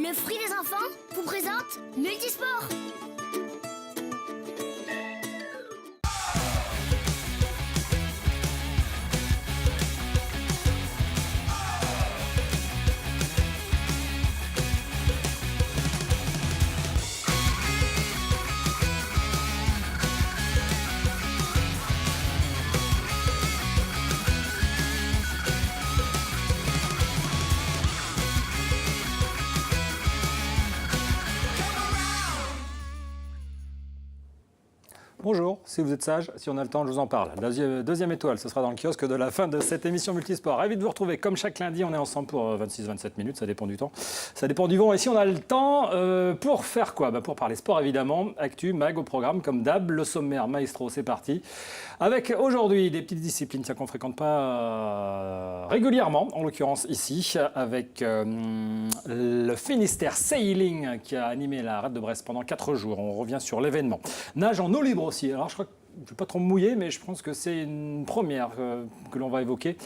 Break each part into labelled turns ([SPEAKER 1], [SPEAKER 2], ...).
[SPEAKER 1] Le fruit des enfants vous présente Multisport.
[SPEAKER 2] Bonjour, si vous êtes sage, si on a le temps, je vous en parle. Deuxième étoile, ce sera dans le kiosque de la fin de cette émission Multisport. Ravi de vous retrouver. Comme chaque lundi, on est ensemble pour 26-27 minutes, ça dépend du temps. Ça dépend du vent. Et si on a le temps, pour faire quoi ? Pour parler sport, évidemment. Actu, mag au programme, comme d'hab. Le sommaire maestro, c'est parti. Avec aujourd'hui des petites disciplines qu'on ne fréquente pas régulièrement, en l'occurrence ici, avec le Finistère Sailing qui a animé la rade de Brest pendant 4 jours. On revient sur l'événement. Nage en eau libre aussi. Alors je crois que je ne vais pas trop me mouiller, mais je pense que c'est une première que l'on va évoquer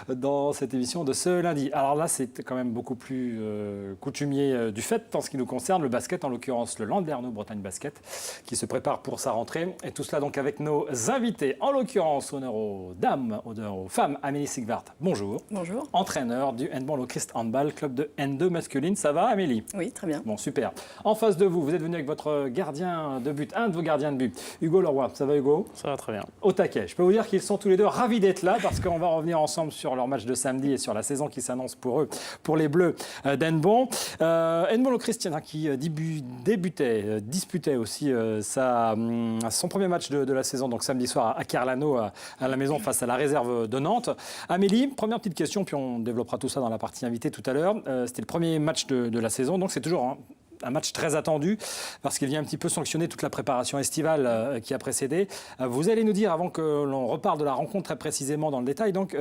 [SPEAKER 2] dans cette émission de ce lundi. Alors là, c'est quand même beaucoup plus coutumier du fait en ce qui nous concerne. Le basket, en l'occurrence le Landerneau Bretagne Basket, qui se prépare pour sa rentrée. Et tout cela donc avec nos invités. En l'occurrence, honneur aux dames, honneur aux femmes, Amélie Sigvart, bonjour.
[SPEAKER 3] Bonjour.
[SPEAKER 2] Entraîneur du Handball au Christ Handball, club de N2 masculine. Ça va, Amélie ?
[SPEAKER 3] Oui, très bien.
[SPEAKER 2] Bon, super. En face de vous, vous êtes venu avec votre gardien de but, un de vos gardiens de but, Hugo Leroy. Ça va, Hugo ?
[SPEAKER 4] Ça va très bien.
[SPEAKER 2] Au taquet. Je peux vous dire qu'ils sont tous les deux ravis d'être là parce qu'on va revenir ensemble sur leur match de samedi et sur la saison qui s'annonce pour eux, pour les Bleus d'Henneban. Handball au Christian qui disputait aussi son premier match de la saison, donc samedi soir à Carlano, à la maison face à la réserve de Nantes. Amélie, première petite question, puis on développera tout ça dans la partie invitée tout à l'heure. C'était le premier match de la saison, donc c'est toujours un match très attendu parce qu'il vient un petit peu sanctionner toute la préparation estivale qui a précédé. Vous allez nous dire, avant que l'on reparle de la rencontre très précisément dans le détail, donc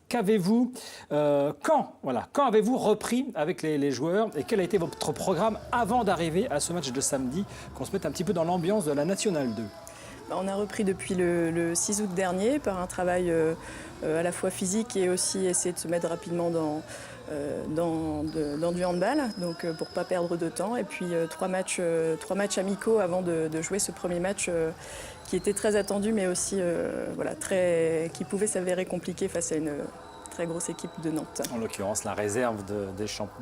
[SPEAKER 2] qu'avez-vous, quand avez-vous repris avec les joueurs et quel a été votre programme avant d'arriver à ce match de samedi, qu'on se mette un petit peu dans l'ambiance de la Nationale 2 ?
[SPEAKER 3] On a repris depuis le 6 août dernier par un travail à la fois physique et aussi essayer de se mettre rapidement dans du handball, donc pour ne pas perdre de temps. Et puis 3 matchs amicaux avant de jouer ce premier match qui était très attendu, mais aussi qui pouvait s'avérer compliqué face à une très grosse équipe de Nantes.
[SPEAKER 2] En l'occurrence, la réserve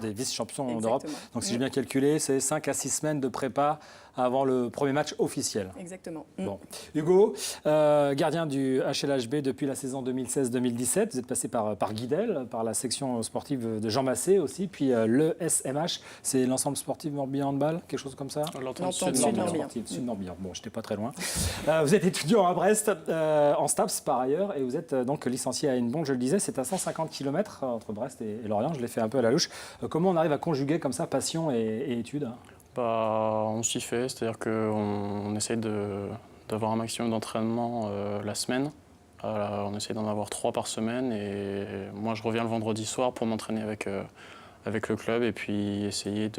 [SPEAKER 2] des vice-champions d'Europe. Donc si j'ai bien calculé, c'est 5 à 6 semaines de prépa avant le premier match officiel.
[SPEAKER 3] Exactement.
[SPEAKER 2] Bon. Hugo, gardien du HLHB depuis la saison 2016-2017. Vous êtes passé par Guidel, par la section sportive de Jean Massé aussi. Puis le SMH, c'est l'ensemble sportif Morbihan Handball, quelque chose comme ça ?
[SPEAKER 3] L'entente Sud-Morbihan.
[SPEAKER 2] Sud-Morbihan. Bon, je n'étais pas très loin. Vous êtes étudiant à Brest, en STAPS par ailleurs, et vous êtes donc licencié à Henneban, je le disais, c'est à 150 km entre Brest et Lorient. Je l'ai fait un peu à la louche. Comment on arrive à conjuguer comme ça passion et études ?
[SPEAKER 4] On s'y fait, c'est-à-dire qu'on essaye d'avoir un maximum d'entraînement la semaine. On essaye d'en avoir 3 par semaine et moi je reviens le vendredi soir pour m'entraîner avec le club et puis essayer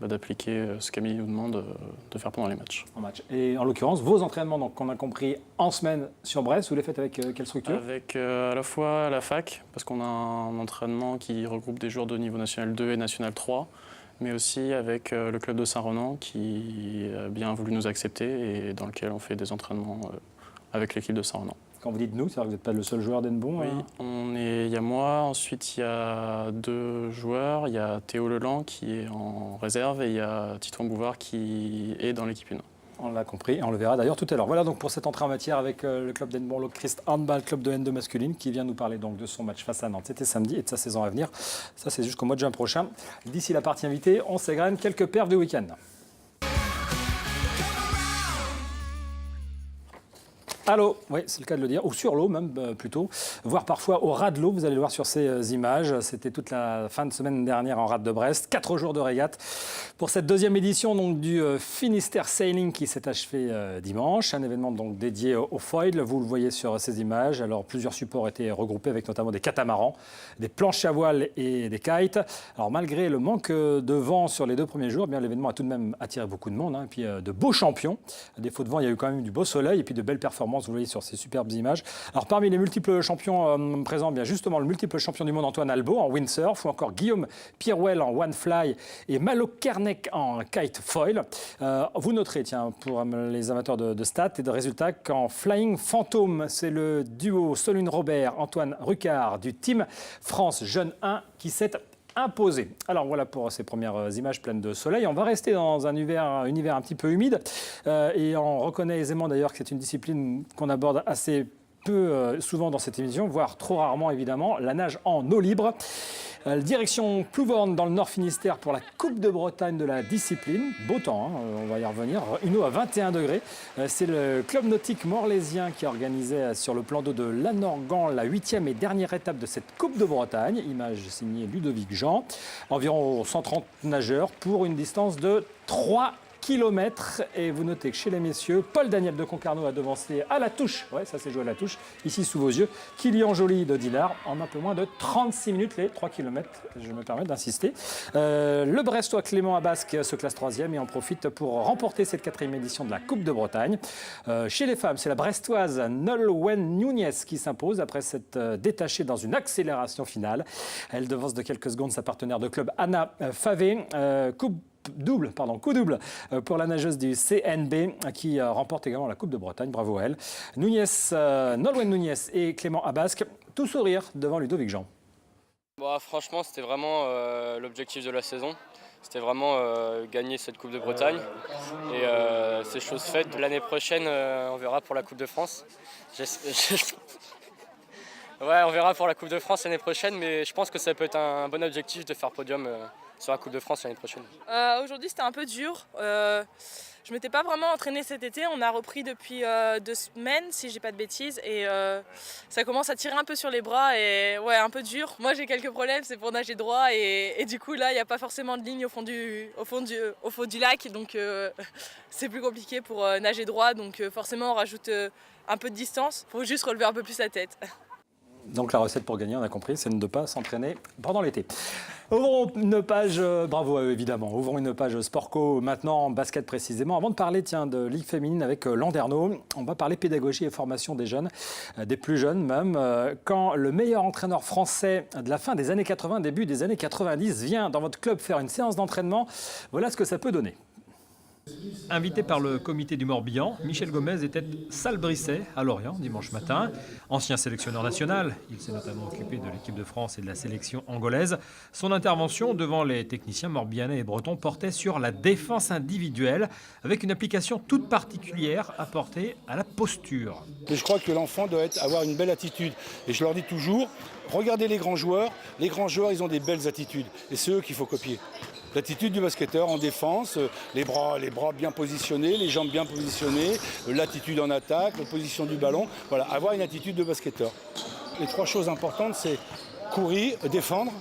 [SPEAKER 4] d'appliquer ce qu'Amélie nous demande de faire pendant les matchs.
[SPEAKER 2] Et en l'occurrence, vos entraînements, donc, qu'on a compris en semaine sur Brest, vous les faites avec quelle structure ?
[SPEAKER 4] Avec à la fois la fac, parce qu'on a un entraînement qui regroupe des joueurs de niveau national 2 et national 3, mais aussi avec le club de Saint-Ronan qui a bien voulu nous accepter et dans lequel on fait des entraînements avec l'équipe de Saint-Ronan.
[SPEAKER 2] Quand vous dites nous, c'est-à-dire que vous n'êtes pas le seul joueur d'Henneban ?
[SPEAKER 4] Oui, il y a moi, ensuite il y a 2 joueurs, il y a Théo Leland qui est en réserve et il y a Titouan Bouvard qui est dans l'équipe 1.
[SPEAKER 2] On l'a compris et on le verra d'ailleurs tout à l'heure. Voilà donc pour cette entrée en matière avec le club d'Henneban, le Christ Handball, club de N2 masculine, qui vient nous parler donc de son match face à Nantes. C'était samedi et de sa saison à venir. Ça, c'est jusqu'au mois de juin prochain. D'ici la partie invitée, on s'égrène quelques perfs du week-end. À l'eau, oui, c'est le cas de le dire, ou sur l'eau même plutôt, voire parfois au ras de l'eau, vous allez le voir sur ces images. C'était toute la fin de semaine dernière en rade de Brest, 4 jours de régate pour cette deuxième édition donc, du Finistère Sailing qui s'est achevé dimanche, un événement donc dédié au foil, vous le voyez sur ces images. Alors plusieurs supports étaient regroupés avec notamment des catamarans, des planches à voile et des kites. Alors malgré le manque de vent sur les 2 premiers jours, eh bien l'événement a tout de même attiré beaucoup de monde, et puis de beaux champions. À défaut de vent, il y a eu quand même du beau soleil et puis de belles performances France, vous le voyez sur ces superbes images. Alors parmi les multiples champions présents, bien justement le multiple champion du monde Antoine Albo en windsurf, ou encore Guillaume Pierwell en one fly et Malo Kernek en kite foil. Vous noterez, tiens, pour les amateurs de stats et de résultats, qu'en flying phantom, c'est le duo Solune Robert, Antoine Rucard du team France Jeune 1 qui s'est imposé. Alors voilà pour ces premières images pleines de soleil. On va rester dans un univers un petit peu humide et on reconnaît aisément d'ailleurs que c'est une discipline qu'on aborde assez peu souvent dans cette émission, voire trop rarement évidemment, la nage en eau libre. Direction Plouvorne dans le Nord Finistère pour la Coupe de Bretagne de la discipline. Beau temps, hein, on va y revenir. Une eau à 21 degrés. C'est le club nautique morlaisien qui organisait sur le plan d'eau de Lanorgan la 8e et dernière étape de cette Coupe de Bretagne. Image signée Ludovic Jean. Environ 130 nageurs pour une distance de 3 km. Et vous notez que chez les messieurs, Paul Daniel de Concarneau a devancé à la touche, ouais, ça s'est joué à la touche, ici sous vos yeux, Kylian Joly de Dinard en un peu moins de 36 minutes, les 3 km, je me permets d'insister. Le Brestois Clément Abasque se classe 3e et en profite pour remporter cette 4e édition de la Coupe de Bretagne. Chez les femmes, c'est la Brestoise Nolwenn Nunez qui s'impose après s'être détachée dans une accélération finale. Elle devance de quelques secondes sa partenaire de club Anna Favé. Coup double pour la nageuse du CNB qui remporte également la Coupe de Bretagne. Bravo à elle. Nolwenn Nunez et Clément Abasque, tout sourire devant Ludovic Jean.
[SPEAKER 5] Bon, franchement, c'était vraiment l'objectif de la saison. C'était vraiment gagner cette Coupe de Bretagne. Et c'est chose faite. L'année prochaine, on verra pour la Coupe de France. Ouais, on verra pour la Coupe de France l'année prochaine, mais je pense que ça peut être un bon objectif de faire podium sur la Coupe de France l'année prochaine.
[SPEAKER 6] Aujourd'hui, c'était un peu dur. Je ne m'étais pas vraiment entraînée cet été. On a repris depuis 2 semaines, si je dis pas de bêtises. Et ça commence à tirer un peu sur les bras et ouais, un peu dur. Moi, j'ai quelques problèmes, c'est pour nager droit. Et du coup, là, il n'y a pas forcément de ligne au fond du lac. Donc, c'est plus compliqué pour nager droit. Donc, forcément, on rajoute un peu de distance. Il faut juste relever un peu plus la tête.
[SPEAKER 2] Donc la recette pour gagner, on a compris, c'est de ne pas s'entraîner pendant l'été. Ouvrons une page, bravo à eux évidemment, ouvrons une page Sportco maintenant, en basket précisément. Avant de parler de Ligue féminine avec Landerneau, on va parler pédagogie et formation des jeunes, des plus jeunes même. Quand le meilleur entraîneur français de la fin des années 80, début des années 90 vient dans votre club faire une séance d'entraînement, voilà ce que ça peut donner. Invité par le comité du Morbihan, Michel Gomez était salle Brisset à Lorient dimanche matin. Ancien sélectionneur national, il s'est notamment occupé de l'équipe de France et de la sélection angolaise. Son intervention devant les techniciens morbihanais et bretons portait sur la défense individuelle avec une application toute particulière apportée à la posture.
[SPEAKER 7] Je crois que l'enfant doit avoir une belle attitude. Et je leur dis toujours, regardez les grands joueurs, ils ont des belles attitudes. Et c'est eux qu'il faut copier. L'attitude du basketteur en défense, les bras bien positionnés, les jambes bien positionnées, l'attitude en attaque, la position du ballon. Voilà, avoir une attitude de basketteur. Les 3 choses importantes, c'est courir, défendre,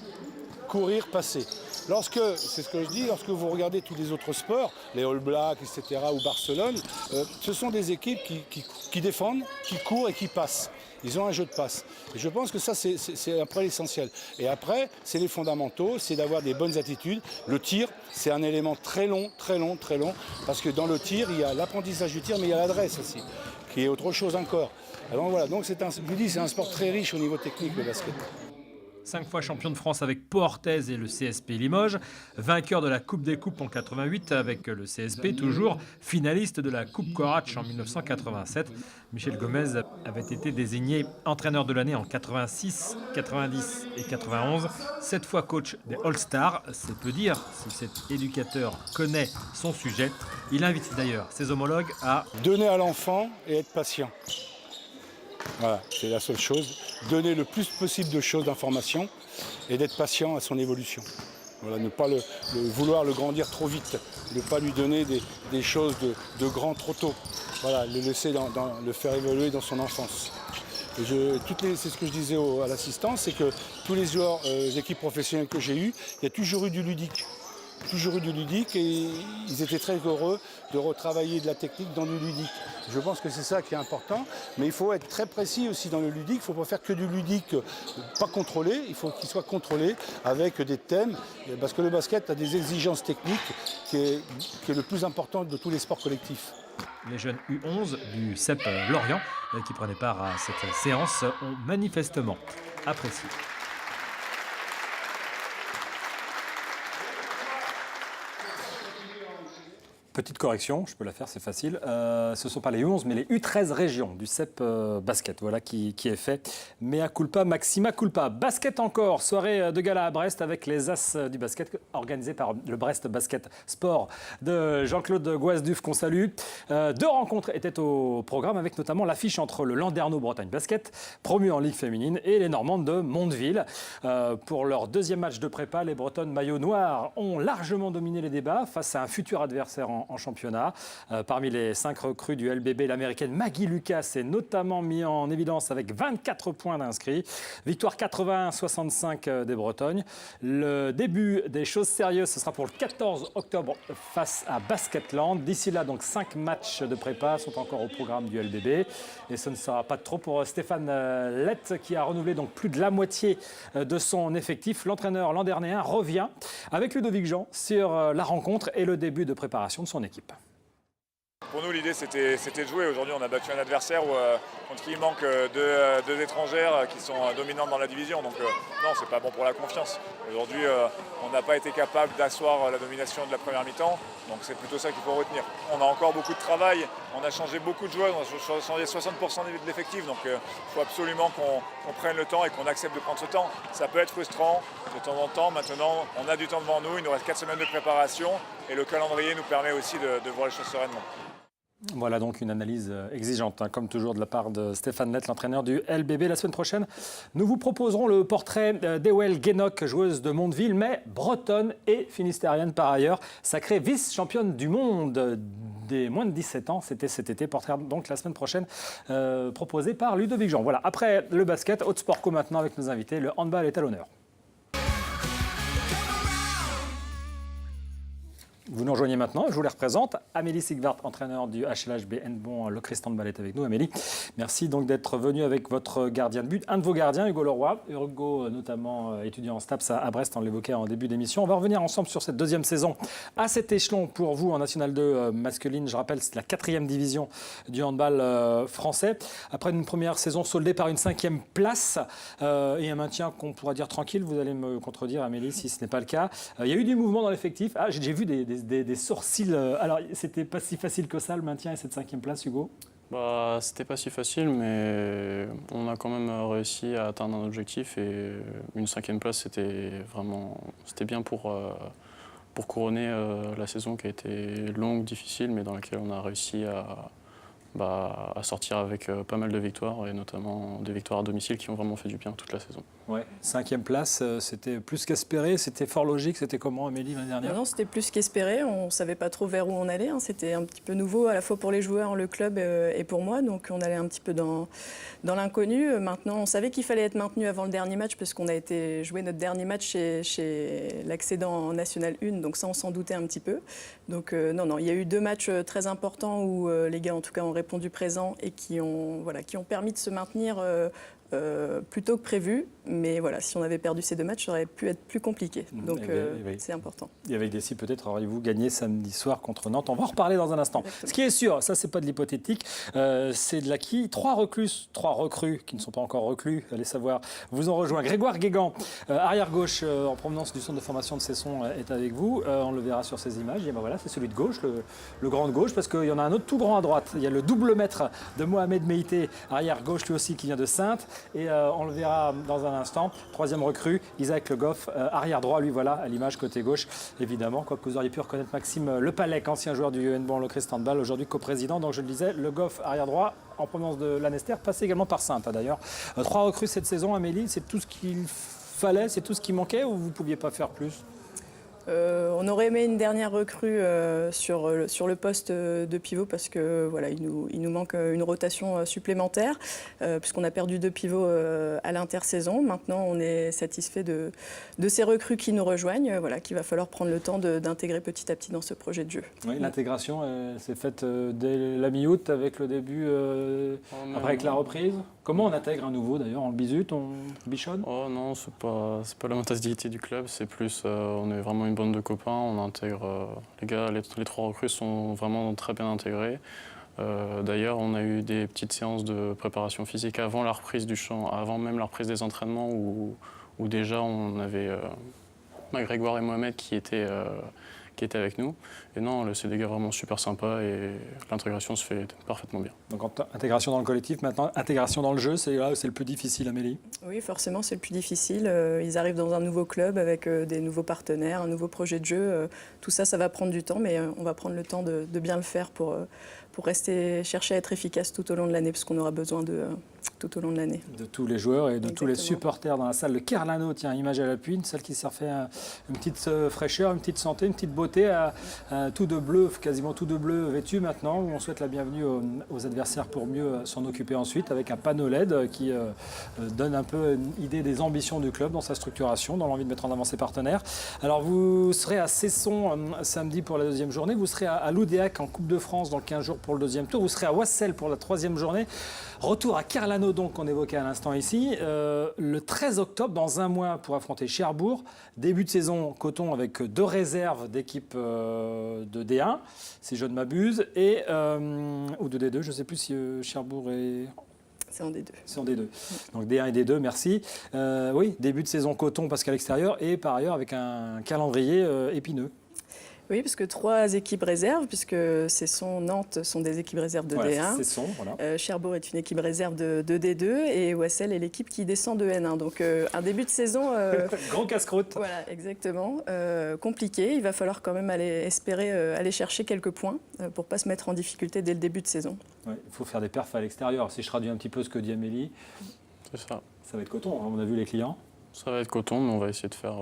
[SPEAKER 7] courir, passer. C'est ce que je dis, lorsque vous regardez tous les autres sports, les All Blacks, etc., ou Barcelone, ce sont des équipes qui défendent, qui courent et qui passent. Ils ont un jeu de passe. Et je pense que ça, c'est après l'essentiel. Et après, c'est les fondamentaux, c'est d'avoir des bonnes attitudes. Le tir, c'est un élément très long, parce que dans le tir, il y a l'apprentissage du tir, mais il y a l'adresse aussi, qui est autre chose encore. Alors voilà, donc c'est un sport très riche au niveau technique, le basket.
[SPEAKER 2] 5 fois champion de France avec Pau Orthez et le CSP Limoges, vainqueur de la Coupe des Coupes en 88 avec le CSP, toujours finaliste de la Coupe Coratch en 1987. Michel Gomez avait été désigné entraîneur de l'année en 86, 90 et 91, 7 fois coach des All-Stars. C'est peu dire si cet éducateur connaît son sujet. Il invite d'ailleurs ses homologues à
[SPEAKER 7] donner à l'enfant et être patient. Voilà, c'est la seule chose. Donner le plus possible de choses, d'informations, et d'être patient à son évolution. Voilà, ne pas vouloir le grandir trop vite, ne pas lui donner des choses de grand trop tôt. Voilà, le laisser le faire évoluer dans son enfance. C'est ce que je disais à l'assistant, c'est que tous les joueurs, les équipes professionnelles que j'ai eues, il y a toujours eu du ludique. Et ils étaient très heureux de retravailler de la technique dans du ludique. Je pense que c'est ça qui est important, mais il faut être très précis aussi dans le ludique. Il ne faut pas faire que du ludique pas contrôlé, il faut qu'il soit contrôlé avec des thèmes, parce que le basket a des exigences techniques qui est le plus important de tous les sports collectifs.
[SPEAKER 2] Les jeunes U11 du CEP Lorient qui prenaient part à cette séance ont manifestement apprécié. Petite correction, je peux la faire, c'est facile. Ce ne sont pas les U11, mais les U13 régions du CEP basket, voilà qui est fait. Mea culpa, maxima culpa. Basket encore, soirée de gala à Brest avec les As du basket organisée par le Brest Basket Sport de Jean-Claude Goisduf qu'on salue. Deux rencontres étaient au programme avec notamment l'affiche entre le Landerneau Bretagne Basket, promu en Ligue féminine, et les Normandes de Mondeville. Pour leur deuxième match de prépa, les Bretonnes maillot noir ont largement dominé les débats face à un futur adversaire en championnat. Parmi les 5 recrues du LBB, l'américaine Maggie Lucas s'est notamment mis en évidence avec 24 points d'inscrits. Victoire 81-65 des Bretognes. Le début des choses sérieuses, ce sera pour le 14 octobre face à Basketland. D'ici là, donc 5 matchs de prépa sont encore au programme du LBB. Et ce ne sera pas trop pour Stéphane Lett qui a renouvelé donc plus de la moitié de son effectif. L'entraîneur landernien revient avec Ludovic Jean sur la rencontre et le début de préparation de son équipe.
[SPEAKER 8] Pour nous, l'idée, c'était de jouer. Aujourd'hui, on a battu un adversaire contre qui il manque deux étrangères qui sont dominantes dans la division. Donc non, c'est pas bon pour la confiance. Aujourd'hui, on n'a pas été capable d'asseoir la domination de la première mi-temps. Donc c'est plutôt ça qu'il faut retenir. On a encore beaucoup de travail. On a changé beaucoup de joueurs. On a changé 60% de l'effectif. Donc il faut absolument qu'on prenne le temps et qu'on accepte de prendre ce temps. Ça peut être frustrant de temps en temps. Maintenant, on a du temps devant nous. Il nous reste 4 semaines de préparation. Et le calendrier nous permet aussi de voir les choses sereinement.
[SPEAKER 2] Voilà donc une analyse exigeante, comme toujours de la part de Stéphane Lett, l'entraîneur du LBB. La semaine prochaine, nous vous proposerons le portrait d'Ewell Guénoc, joueuse de Mondeville, mais bretonne et finistérienne par ailleurs, sacrée vice-championne du monde des moins de 17 ans. C'était cet été, portrait donc la semaine prochaine, proposé par Ludovic Jean. Voilà, après le basket, Haute Sport Co maintenant avec nos invités, le handball est à l'honneur. Vous nous rejoignez maintenant, je vous les représente. Amélie Sigvart, entraîneur du HLHB Hennebont, le Christian de Ballet est avec nous. Amélie, merci donc d'être venue avec votre gardien de but, un de vos gardiens, Hugo Leroy. Hugo, notamment étudiant en STAPS à Brest, on l'évoquait en début d'émission. On va revenir ensemble sur cette deuxième saison à cet échelon pour vous en National 2 masculine. Je rappelle, c'est la 4e division du handball français. Après une première saison soldée par une 5e place et un maintien qu'on pourra dire tranquille, vous allez me contredire Amélie si ce n'est pas le cas. Il y a eu du mouvement dans l'effectif. Ah, j'ai vu des sourcils. Alors, c'était pas si facile que ça, le maintien et cette 5e place, Hugo?
[SPEAKER 4] C'était pas si facile, mais on a quand même réussi à atteindre un objectif. Et une 5e place, c'était bien pour couronner la saison qui a été longue, difficile, mais dans laquelle on a réussi à sortir avec pas mal de victoires, et notamment des victoires à domicile qui ont vraiment fait du bien toute la saison.
[SPEAKER 2] Ouais. 5e place, c'était plus qu'espéré, c'était fort logique. C'était comment, Amélie, l'année dernière?
[SPEAKER 3] Non, c'était plus qu'espéré. On ne savait pas trop vers où on allait. C'était un petit peu nouveau à la fois pour les joueurs, le club et pour moi. Donc on allait un petit peu dans l'inconnu. Maintenant, on savait qu'il fallait être maintenu avant le dernier match parce qu'on a été jouer notre dernier match chez l'accédant en National 1. Donc ça, on s'en doutait un petit peu. Donc non, il y a eu 2 matchs très importants où les gars, en tout cas, ont répondu présent et qui ont permis de se maintenir plus tôt que prévu. Mais voilà, si on avait perdu ces 2 matchs, ça aurait pu être plus compliqué. Donc c'est important.
[SPEAKER 2] Et avec Dessy, peut-être auriez-vous gagné samedi soir contre Nantes. On va en reparler dans un instant.
[SPEAKER 3] Exactement.
[SPEAKER 2] Ce qui est sûr, ça c'est pas de l'hypothétique, c'est de l'acquis. 3 recrues qui ne sont pas encore recrues, allez savoir, vous ont rejoint. Grégoire Guégan, arrière gauche en provenance du centre de formation de Cesson, est avec vous. On le verra sur ces images. Et ben voilà, c'est celui de gauche, le grand de gauche, parce qu'il y en a un autre tout grand à droite. Il y a le double maître de Mohamed Meïté, arrière gauche lui aussi, qui vient de Saintes. Et on le verra dans un instant. 3e recrue, Isaac Le Goff, arrière droit, lui voilà, à l'image côté gauche, évidemment. Quoique vous auriez pu reconnaître Maxime Le Pallec, ancien joueur du Hennebont, le Christian de Bâle, aujourd'hui coprésident. Donc je le disais, Le Goff, arrière droit, en provenance de Lanester, passé également par Saintes d'ailleurs. 3 recrues cette saison, Amélie, c'est tout ce qu'il fallait, c'est tout ce qui manquait ou vous ne pouviez pas faire plus?
[SPEAKER 3] On aurait aimé une dernière recrue sur le poste de pivot parce que voilà, il nous manque une rotation supplémentaire puisqu'on a perdu 2 pivots à l'intersaison. Maintenant, on est satisfait de ces recrues qui nous rejoignent, qu'il va falloir prendre le temps d'intégrer petit à petit dans ce projet de jeu.
[SPEAKER 2] Oui, l'intégration s'est faite dès la mi-août avec le début, après avec la reprise. Comment on intègre un nouveau d'ailleurs? On le bisute, on bichonne?
[SPEAKER 4] Oh non, c'est pas la mentalité du club, c'est plus on est vraiment une bande de copains, on intègre les gars, les 3 recrues sont vraiment très bien intégrés. D'ailleurs, on a eu des petites séances de préparation physique avant la reprise du champ, avant même la reprise des entraînements, où déjà on avait Grégoire et Mohamed qui étaient avec nous. Et non, c'est des gars vraiment super sympas et l'intégration se fait parfaitement bien.
[SPEAKER 2] Donc intégration dans le collectif, maintenant intégration dans le jeu, c'est là où c'est le plus difficile, Amélie?
[SPEAKER 3] Oui, forcément, c'est le plus difficile. Ils arrivent dans un nouveau club avec des nouveaux partenaires, un nouveau projet de jeu. Tout ça, ça va prendre du temps, mais on va prendre le temps de bien le faire pour chercher à être efficace tout au long de l'année, parce qu'on aura besoin tout au long de l'année.
[SPEAKER 2] De tous les joueurs et de
[SPEAKER 3] Exactement.
[SPEAKER 2] tous les supporters dans la salle. Le Kerlano, tiens, image à l'appui, une salle qui s'est refait une petite fraîcheur, une petite santé, une petite beauté, tout de bleu, quasiment tout de bleu vêtu maintenant, où on souhaite la bienvenue aux adversaires pour mieux s'en occuper ensuite, avec un panneau LED qui donne un peu une idée des ambitions du club dans sa structuration, dans l'envie de mettre en avant ses partenaires. Alors vous serez à Cesson samedi pour la 2e journée, vous serez à Loudéac en Coupe de France dans 15 jours pour le 2e tour, vous serez à Wassel pour la 3e journée. Retour à Kerlano, donc, qu'on évoquait à l'instant ici, le 13 octobre, dans un mois, pour affronter Cherbourg. Début de saison coton avec 2 réserves d'équipe de D1, si je ne m'abuse, ou de D2, je ne sais plus si Cherbourg est...
[SPEAKER 3] C'est en D2.
[SPEAKER 2] C'est en D2. Donc D1 et D2, merci. Oui, début de saison coton parce qu'à l'extérieur, et par ailleurs avec un calendrier épineux.
[SPEAKER 3] Oui, parce que 3 équipes réserves, puisque Cesson, Nantes sont des équipes réserves de
[SPEAKER 2] Voilà,
[SPEAKER 3] D1.
[SPEAKER 2] Cesson, voilà.
[SPEAKER 3] Cherbourg est une équipe réserve de D2 et Wassel est l'équipe qui descend de N1. Donc un début de saison...
[SPEAKER 2] Grand casse-croûte.
[SPEAKER 3] Voilà, exactement. Compliqué. Il va falloir quand même espérer aller chercher quelques points pour ne pas se mettre en difficulté dès le début de saison.
[SPEAKER 2] Ouais, il faut faire des perfs à l'extérieur. Si je traduis un petit peu ce que dit Amélie,
[SPEAKER 4] C'est ça.
[SPEAKER 2] ça va être coton, hein, on a vu les clients.
[SPEAKER 4] Ça va être coton, mais on va essayer de faire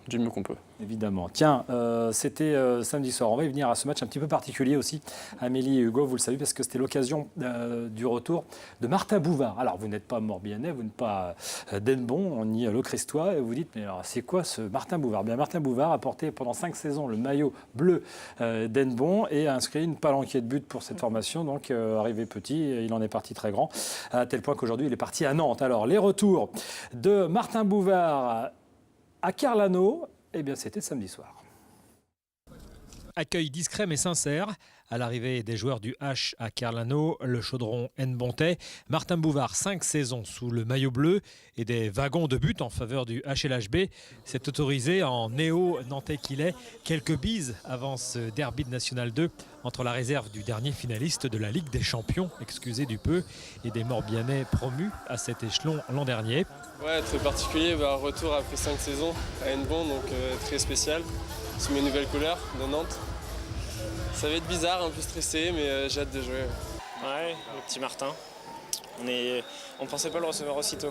[SPEAKER 4] du mieux qu'on peut.
[SPEAKER 2] Évidemment. Tiens, c'était samedi soir. On va y venir à ce match un petit peu particulier aussi. Amélie et Hugo, vous le savez, parce que c'était l'occasion du retour de Martin Bouvard. Alors, vous n'êtes pas Morbihanais, vous n'êtes pas d'Hennebon, ni Locrestois, et vous dites, mais alors, c'est quoi ce Martin Bouvard? Bien, Martin Bouvard a porté pendant 5 saisons le maillot bleu d'Hennebon et a inscrit une palanquée de buts pour cette formation. Donc, arrivé petit, il en est parti très grand, à tel point qu'aujourd'hui, il est parti à Nantes. Alors, les retours de Martin Bouvard à Kerlano, eh bien, c'était samedi soir.
[SPEAKER 9] Accueil discret mais sincère. À l'arrivée des joueurs du H à Kerlano, le chaudron Hennebontais, Martin Bouvard, 5 saisons sous le maillot bleu et des wagons de but en faveur du HLHB, s'est autorisé en néo-nantais qu'il est quelques bises avant ce derby de National 2 entre la réserve du dernier finaliste de la Ligue des Champions, excusez du peu, et des Morbihanais promus à cet échelon l'an dernier.
[SPEAKER 10] Ouais, très particulier, retour après 5 saisons à Hennebon, donc très spécial, sous mes nouvelles couleurs de Nantes. Ça va être bizarre, un peu stressé, mais j'ai hâte de jouer.
[SPEAKER 11] Ouais, le petit Martin. On pensait pas le recevoir aussitôt.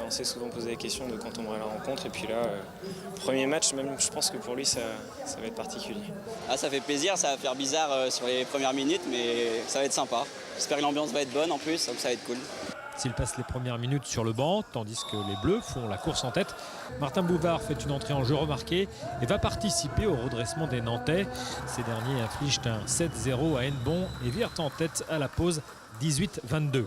[SPEAKER 11] On s'est souvent posé la question de quand on aurait la rencontre, et puis là, premier match, même je pense que pour lui ça va être particulier.
[SPEAKER 12] Ah, ça fait plaisir, ça va faire bizarre sur les premières minutes, mais ça va être sympa. J'espère que l'ambiance va être bonne en plus, donc ça va être cool.
[SPEAKER 9] S'il passe les premières minutes sur le banc, tandis que les Bleus font la course en tête, Martin Bouvard fait une entrée en jeu remarquée et va participer au redressement des Nantais. Ces derniers infligent un 7-0 à Hennebon et virent en tête à la pause 18-22.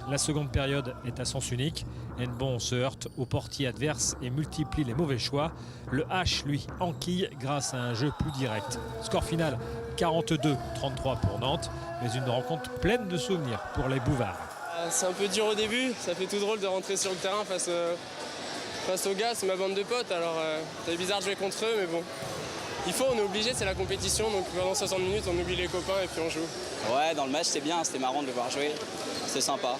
[SPEAKER 9] La seconde période est à sens unique. Hennebon se heurte au portier adverse et multiplie les mauvais choix. Le H, lui, enquille grâce à un jeu plus direct. Score final 42-33 pour Nantes, mais une rencontre pleine de souvenirs pour les Bouvards.
[SPEAKER 10] C'est un peu dur au début, ça fait tout drôle de rentrer sur le terrain face aux gars, c'est ma bande de potes, alors c'est bizarre de jouer contre eux, mais bon. On est obligé, c'est la compétition, donc pendant 60 minutes on oublie les copains et puis on joue.
[SPEAKER 12] Ouais, dans le match c'est bien, c'était marrant de le voir jouer, c'est sympa.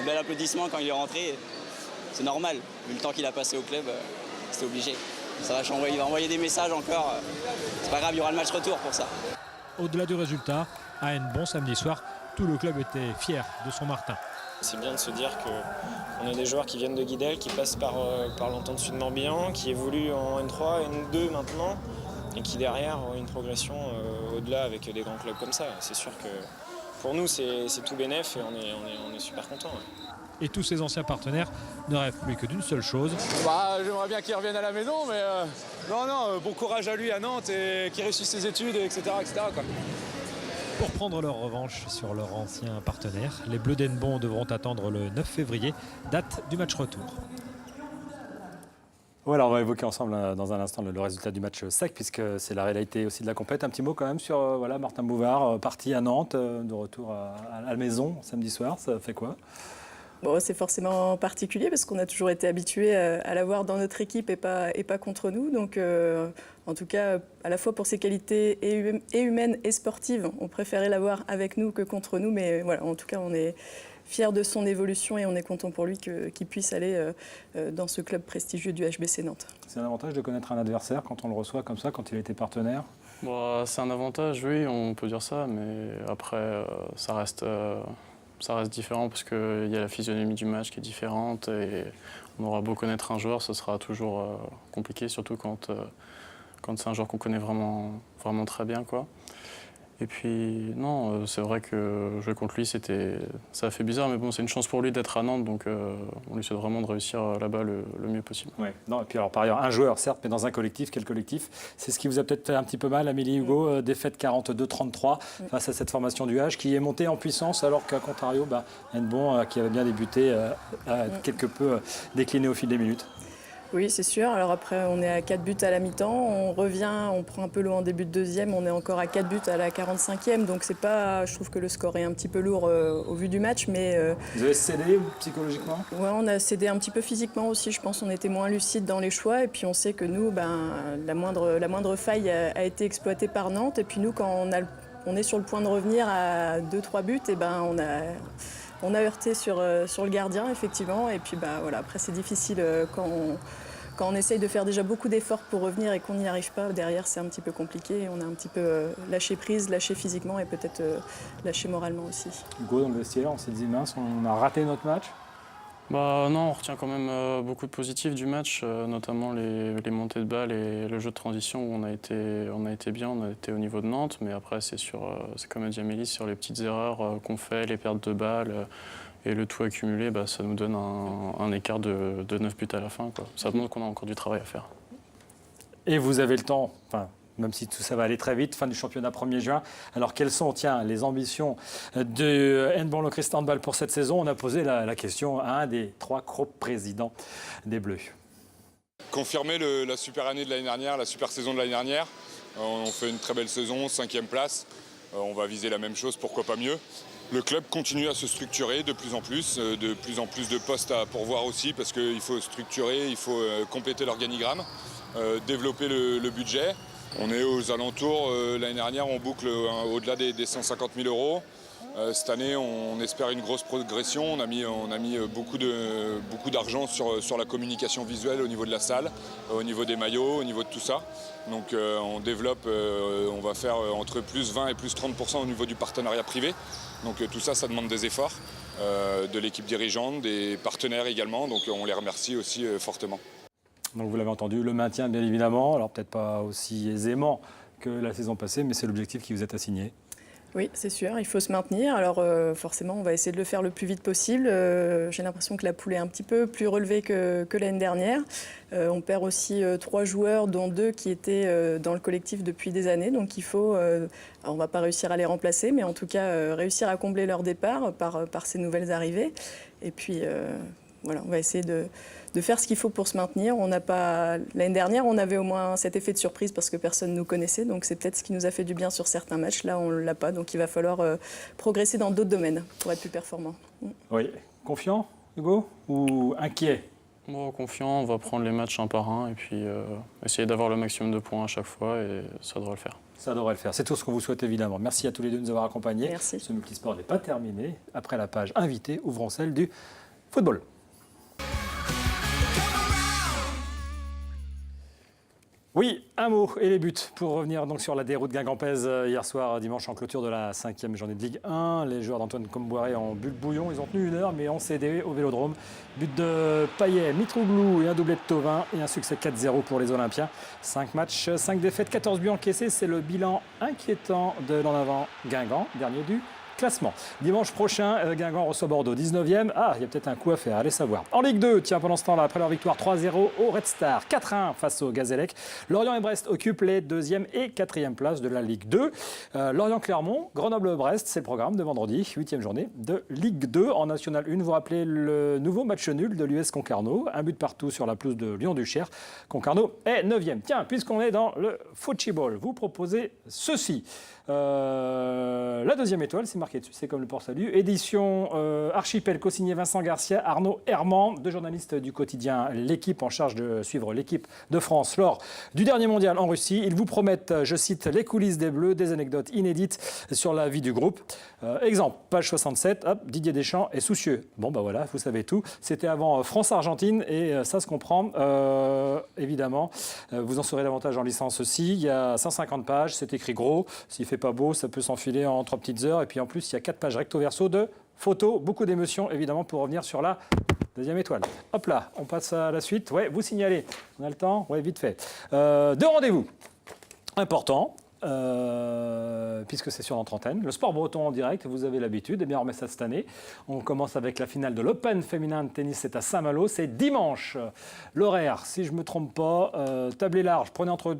[SPEAKER 12] Un bel applaudissement quand il est rentré, c'est normal, vu le temps qu'il a passé au club, c'était obligé. Ça va changer, il va envoyer des messages encore, c'est pas grave, il y aura le match retour pour ça.
[SPEAKER 9] Au-delà du résultat, à Hennebon samedi soir, tout le club était fier de son Martin.
[SPEAKER 11] C'est bien de se dire qu'on a des joueurs qui viennent de Guidel, qui passent par l'entente Sud-Morbihan, qui évoluent en N3, N2 maintenant, et qui derrière ont une progression au-delà avec des grands clubs comme ça. C'est sûr que pour nous c'est tout bénef et on est super contents. Ouais.
[SPEAKER 9] Et tous ses anciens partenaires ne rêvent plus que d'une seule chose.
[SPEAKER 13] J'aimerais bien qu'il revienne à la maison, mais bon courage à lui à Nantes et qu'il réussisse ses études, etc. quoi.
[SPEAKER 9] Pour prendre leur revanche sur leur ancien partenaire, les Bleus d'Hennebon devront attendre le 9 février, date du match retour.
[SPEAKER 2] Voilà, on va évoquer ensemble dans un instant le résultat du match sec, puisque c'est la réalité aussi de la compète. Un petit mot quand même sur voilà, Martin Bouvard, parti à Nantes, de retour à la maison samedi soir. Ça fait quoi?
[SPEAKER 3] Bon, c'est forcément particulier parce qu'on a toujours été habitué à l'avoir dans notre équipe et pas contre nous. Donc, en tout cas, à la fois pour ses qualités et humaines et sportives, on préférait l'avoir avec nous que contre nous. Mais voilà, en tout cas, on est fiers de son évolution et on est content pour lui qu'il puisse aller dans ce club prestigieux du HBC Nantes.
[SPEAKER 2] C'est un avantage de connaître un adversaire quand on le reçoit comme ça, quand il était partenaire?
[SPEAKER 4] Bon, c'est un avantage, oui, on peut dire ça, mais après, ça reste différent parce qu'il y a la physionomie du match qui est différente et on aura beau connaître un joueur, ce sera toujours compliqué, surtout quand c'est un joueur qu'on connaît vraiment, vraiment très bien, quoi. Et puis, non, c'est vrai que jouer contre lui, ça a fait bizarre, mais bon, c'est une chance pour lui d'être à Nantes, donc on lui souhaite vraiment de réussir là-bas le mieux possible.
[SPEAKER 2] Ouais. Non, et puis alors, par ailleurs, un joueur, certes, mais dans un collectif, quel collectif? C'est ce qui vous a peut-être fait un petit peu mal, Amélie Hugo, défaite 42-33 face à cette formation du H qui est montée en puissance, alors qu'à contrario, Hennebeau, qui avait bien débuté, a quelque peu décliné au fil des minutes.
[SPEAKER 3] Oui, c'est sûr. Alors après, on est à 4 buts à la mi-temps. On revient, on prend un peu l'eau en début de deuxième. On est encore à 4 buts à la 45e. Donc c'est pas, je trouve que le score est un petit peu lourd au vu du match. Mais,
[SPEAKER 2] vous avez cédé psychologiquement?
[SPEAKER 3] Oui, on a cédé un petit peu physiquement aussi. Je pense qu'on était moins lucide dans les choix. Et puis on sait que nous, la moindre faille a été exploitée par Nantes. Et puis nous, quand on est sur le point de revenir à 2-3 buts, et on a heurté sur le gardien, effectivement. Et puis voilà, après, c'est difficile quand on essaye de faire déjà beaucoup d'efforts pour revenir et qu'on n'y arrive pas. Derrière, c'est un petit peu compliqué. On a un petit peu lâché prise, lâché physiquement et peut-être lâché moralement aussi.
[SPEAKER 2] Hugo, dans le vestiaire, on s'est dit mince, on a raté notre match?
[SPEAKER 4] Non, on retient quand même beaucoup de positifs du match, notamment les montées de balles et le jeu de transition où on a été bien, on a été au niveau de Nantes, mais après c'est comme a dit Amélie, sur les petites erreurs qu'on fait, les pertes de balles et le tout accumulé, ça nous donne un écart de 9 buts à la fin, quoi. Ça montre qu'on a encore du travail à faire.
[SPEAKER 2] Et vous avez le temps, même si tout ça va aller très vite, fin du championnat 1er juin. Alors quelles sont les ambitions de Handball Lochrist Handball pour cette saison? On a posé la question à un des 3 présidents des Bleus.
[SPEAKER 14] Confirmer la super année de l'année dernière, la super saison de l'année dernière. On fait une très belle saison, 5e place. On va viser la même chose, pourquoi pas mieux. Le club continue à se structurer de plus en plus de postes à pourvoir aussi parce qu'il faut structurer, il faut compléter l'organigramme, développer le budget. On est aux alentours, l'année dernière on boucle au-delà des 150 000 euros. Cette année on espère une grosse progression, on a mis beaucoup d'argent sur la communication visuelle au niveau de la salle, au niveau des maillots, au niveau de tout ça. Donc on développe, on va faire entre plus 20 et plus 30% au niveau du partenariat privé. Donc tout ça, ça demande des efforts de l'équipe dirigeante, des partenaires également, donc on les remercie aussi fortement.
[SPEAKER 2] Donc vous l'avez entendu, le maintien bien évidemment, alors peut-être pas aussi aisément que la saison passée, mais c'est l'objectif qui vous est assigné.
[SPEAKER 3] Oui, c'est sûr, il faut se maintenir. Alors forcément, on va essayer de le faire le plus vite possible. J'ai l'impression que la poule est un petit peu plus relevée que l'année dernière. On perd aussi 3 joueurs, dont 2 qui étaient dans le collectif depuis des années. Donc il faut, on ne va pas réussir à les remplacer, mais en tout cas réussir à combler leur départ par ces nouvelles arrivées. Et puis voilà, on va essayer de faire ce qu'il faut pour se maintenir. L'année dernière, on avait au moins cet effet de surprise parce que personne ne nous connaissait. Donc c'est peut-être ce qui nous a fait du bien sur certains matchs. Là, on ne l'a pas. Donc il va falloir progresser dans d'autres domaines pour être plus performant.
[SPEAKER 2] Oui. Confiant, Hugo, ou inquiet?
[SPEAKER 4] Bon, confiant, on va prendre les matchs un par un et puis essayer d'avoir le maximum de points à chaque fois et ça devrait le faire.
[SPEAKER 2] Ça devrait le faire. C'est tout ce qu'on vous souhaite évidemment. Merci à tous les deux de nous avoir accompagnés.
[SPEAKER 3] Merci.
[SPEAKER 2] Ce multisport n'est pas terminé. Après la page invitée, ouvrons celle du football. Oui, un mot et les buts pour revenir donc sur la déroute guingampèse hier soir, dimanche en clôture de la 5e journée de Ligue 1. Les joueurs d'Antoine Comboiré en but de bouillon, ils ont tenu 1 heure mais ont cédé au Vélodrome. But de Payet, Mitroglou et un doublé de Thauvin et un succès 4-0 pour les Olympiens. 5 matchs, 5 défaites, 14 buts encaissés, c'est le bilan inquiétant de l'en avant Guingamp, dernier du classement. Dimanche prochain, Guingamp reçoit Bordeaux, 19e. Ah, il y a peut-être un coup à faire, allez savoir. En Ligue 2, tiens, pendant ce temps-là, après leur victoire 3-0 au Red Star, 4-1 face au Gazélec, Lorient et Brest occupent les 2e et 4e places de la Ligue 2. Lorient-Clermont, Grenoble-Brest, c'est le programme de vendredi, 8e journée de Ligue 2. En National 1, vous rappelez le nouveau match nul de l'US Concarneau, un but partout sur la pelouse de Lyon-Duchère. Concarneau est 9e. Tiens, puisqu'on est dans le football, vous proposez ceci. La deuxième étoile, c'est marqué dessus, c'est comme le port-salut. Édition Archipel, co-signé Vincent Garcia, Arnaud Herman, deux journalistes du quotidien L'équipe en charge de suivre l'équipe de France lors du dernier mondial en Russie. Ils vous promettent, je cite, les coulisses des Bleus, des anecdotes inédites sur la vie du groupe. Exemple, page 67, hop, Didier Deschamps est soucieux. Bon, bah voilà, vous savez tout. C'était avant France-Argentine et ça se comprend, évidemment. Vous en saurez davantage en licence aussi. Il y a 150 pages, c'est écrit gros. S'il fait pas beau, ça peut s'enfiler en 3 petites heures. Et puis en plus, il y a 4 pages recto-verso de photos, beaucoup d'émotions, évidemment, pour revenir sur la deuxième étoile. Hop là, on passe à la suite. Ouais, vous signalez. On a le temps? Ouais, vite fait. 2 rendez-vous importants. Puisque c'est sur notre antenne. Le sport breton en direct, vous avez l'habitude, et bien on remet ça cette année. On commence avec la finale de l'Open féminin de tennis, c'est à Saint-Malo, c'est dimanche. L'horaire, si je ne me trompe pas, tablé large, prenez entre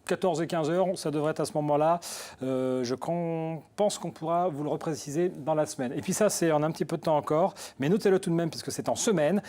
[SPEAKER 2] 14 et 15 heures, ça devrait être à ce moment-là. Je pense qu'on pourra vous le repréciser dans la semaine. Et puis ça, c'est en un petit peu de temps encore, mais notez-le tout de même, puisque c'est en semaine.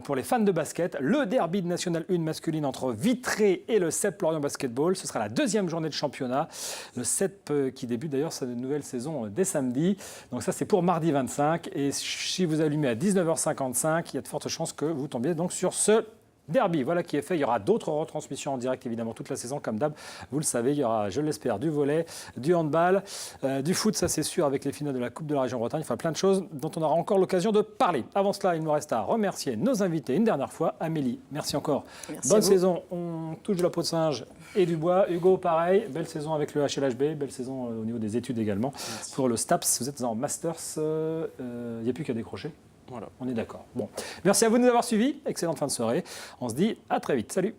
[SPEAKER 2] Pour les fans de basket, le derby de National 1 masculine entre Vitré et le CEP Lorient Basketball. Ce sera la 2e journée de championnat. Le CEP qui débute d'ailleurs sa nouvelle saison dès samedi. Donc ça, c'est pour mardi 25. Et si vous allumez à 19h55, il y a de fortes chances que vous tombiez donc sur ce derby, voilà qui est fait. Il y aura d'autres retransmissions en direct, évidemment, toute la saison, comme d'hab. Vous le savez, il y aura, je l'espère, du volley, du handball, du foot, ça c'est sûr, avec les finales de la Coupe de la Région Bretagne. Enfin, plein de choses dont on aura encore l'occasion de parler. Avant cela, il nous reste à remercier nos invités une dernière fois. Amélie, merci encore.
[SPEAKER 3] Merci
[SPEAKER 2] Bonne saison. On touche de la peau de singe et du bois. Hugo, pareil. Belle saison avec le HLHB. Belle saison au niveau des études également. Merci. Pour le STAPS, vous êtes en Masters. Il n'y a plus qu'à décrocher. Voilà, on est d'accord. Bon, merci à vous de nous avoir suivis. Excellente fin de soirée. On se dit à très vite. Salut.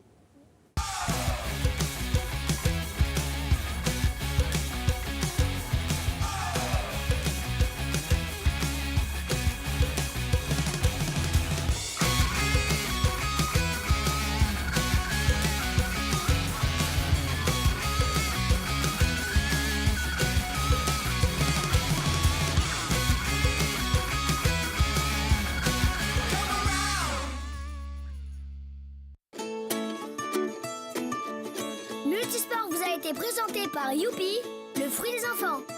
[SPEAKER 1] Multisport vous a été présenté par Youpi, le fruit des enfants.